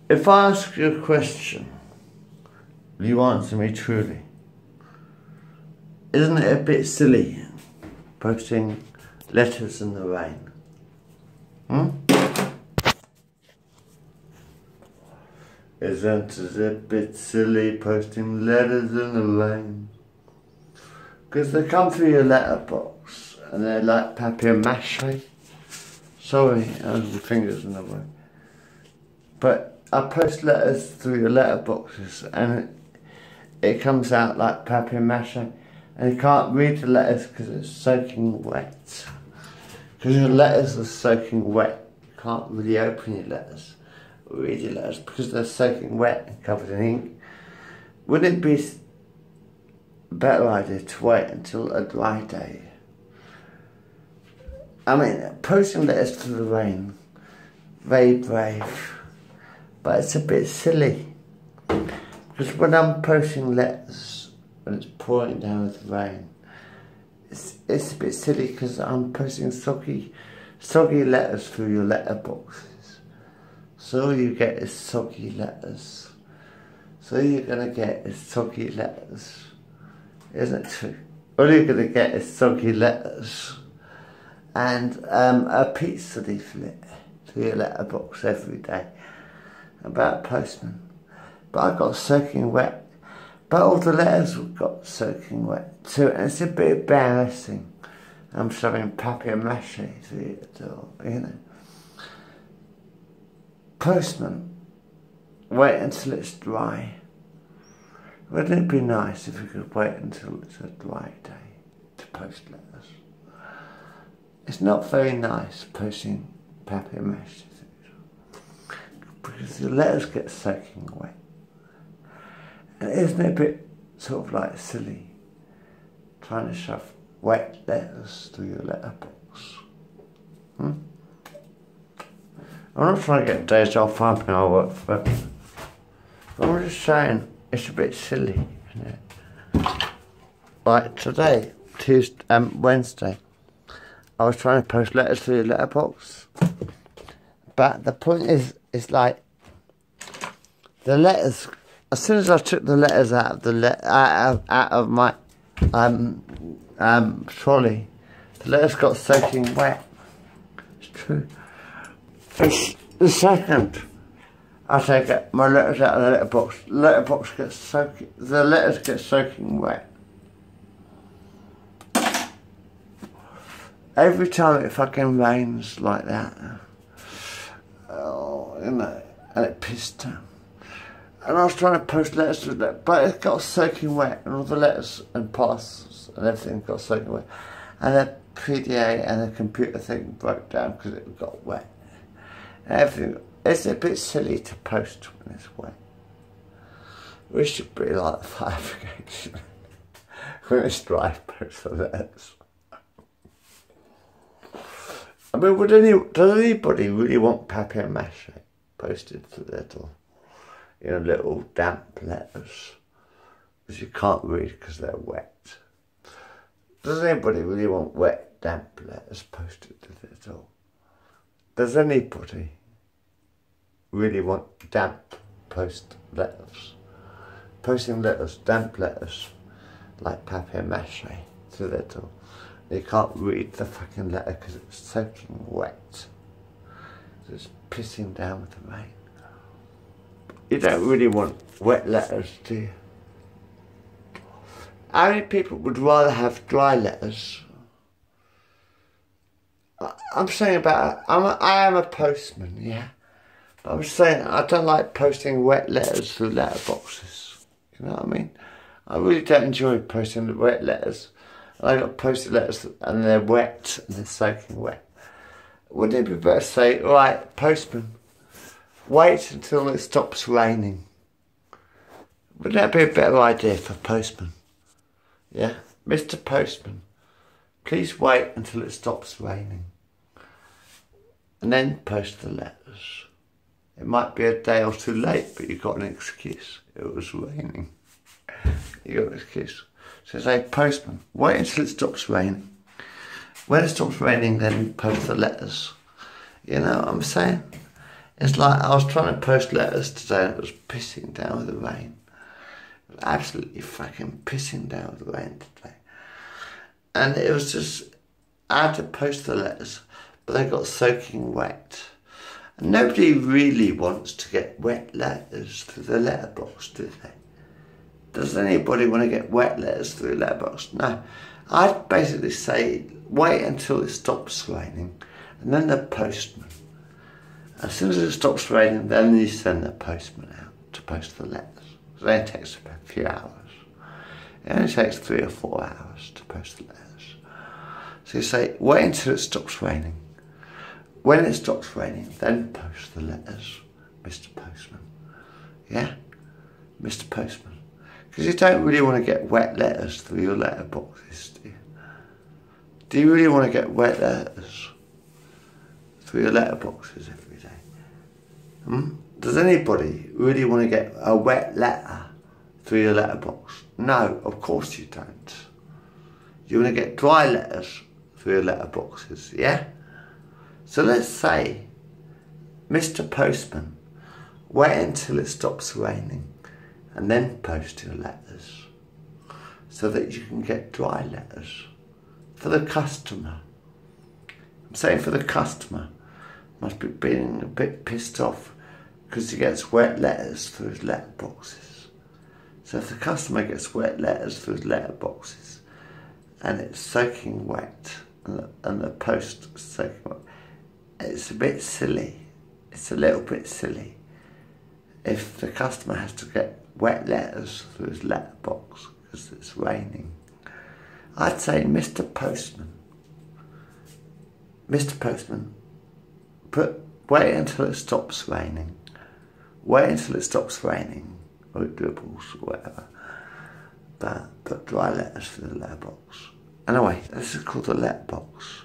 If I ask you a question, will you answer me truly? Isn't it a bit silly posting letters in the rain? Isn't it a bit silly posting letters in the rain? Because they come through your letterbox and they're like papier-mâché. Sorry, I have my fingers in the way. But I post letters through your letterboxes and it comes out like papier-mâché. And you can't read the letters because it's soaking wet. Because your letters are soaking wet. You can't really open your letters or read your letters because they're soaking wet and covered in ink. Wouldn't it be a better idea to wait until a dry day? I mean, posting letters through the rain, very brave, but it's a bit silly. Because when I'm posting letters, when it's pouring down with rain, it's a bit silly because I'm posting soggy letters through your letterboxes. So all you get is soggy letters. So all you're going to get is soggy letters. Isn't it true? All you're going to get is soggy letters. And a pizza leaflet through your letterbox every day about postman. But I got soaking wet. But all the letters got soaking wet too, and it's a bit embarrassing. I'm shoving papier-mâché through the door, you know. Postman, wait until it's dry. Wouldn't it be nice if we could wait until it's a dry day to post letters? It's not very nice posting papier-mâché things because the letters get soaking wet. And isn't it a bit sort of like silly trying to shove wet letters through your letterbox? I'm not trying to get days off after I work for them. I'm just saying it's a bit silly, isn't it? Like today, Wednesday, I was trying to post letters through your letterbox. But the point is, it's like the letters. As soon as I took the letters out of my trolley, the letters got soaking wet. It's true. It's the second I take my letters out of the letterbox gets soaking. The letters get soaking wet. Every time it fucking rains like that, oh, you know, and it pissed down. And I was trying to post letters to that, but it got soaking wet, and all the letters and parcels and everything got soaking wet. And the PDA and the computer thing broke down because it got wet. And everything. It's a bit silly to post when it's wet. We should be like the fire brigade. When it's dry, post the letters. I mean, does anybody really want papier-mâché posted to their door? You know, little damp letters, which you can't read because they're wet. Does anybody really want wet, damp letters posted to their door? Does anybody really want damp post letters? Posting letters, damp letters, like papier-mâché to their door. You can't read the fucking letter because it's soaking wet. It's pissing down with the rain. You don't really want wet letters, do you? How many people would rather have dry letters? I'm saying I am a postman, yeah. But I'm saying I don't like posting wet letters through letterboxes. You know what I mean? I really don't enjoy posting the wet letters. I got posted letters and they're wet and they're soaking wet. Wouldn't it be better to say, right, postman, wait until it stops raining? Wouldn't that be a better idea for postman? Yeah? Mr. Postman, please wait until it stops raining. And then post the letters. It might be a day or two late, but you've got an excuse. It was raining. You got an excuse. So say, postman, wait until it stops raining. When it stops raining, then post the letters. You know what I'm saying? It's like I was trying to post letters today and it was pissing down with the rain. It was absolutely fucking pissing down with the rain today. And it was just, I had to post the letters, but they got soaking wet. And nobody really wants to get wet letters through the letterbox, do they? Does anybody want to get wet letters through the letterbox? No. I'd basically say, wait until it stops raining, and then the postman. As soon as it stops raining, then you send the postman out to post the letters. So it only takes a few hours. It only takes 3 or 4 hours to post the letters. So you say, wait until it stops raining. When it stops raining, then post the letters, Mr. Postman. Yeah? Mr. Postman. Because you don't really want to get wet letters through your letterboxes, do you? Do you really want to get wet letters through your letterboxes every day? Does anybody really want to get a wet letter through your letterbox? No, of course you don't. You want to get dry letters through your letterboxes, yeah? So let's say, Mr. Postman, wait until it stops raining and then post your letters so that you can get dry letters for the customer. I'm saying for the customer, must be being a bit pissed off because he gets wet letters through his letterboxes. So if the customer gets wet letters through his letterboxes and it's soaking wet and the post is soaking wet, it's a bit silly. It's a little bit silly if the customer has to get wet letters through his letterbox because it's raining. I'd say, Mr. Postman, wait until it stops raining. Wait until it stops raining, or it dribbles, or whatever. But put dry letters through the letterbox. Anyway, this is called the letterbox.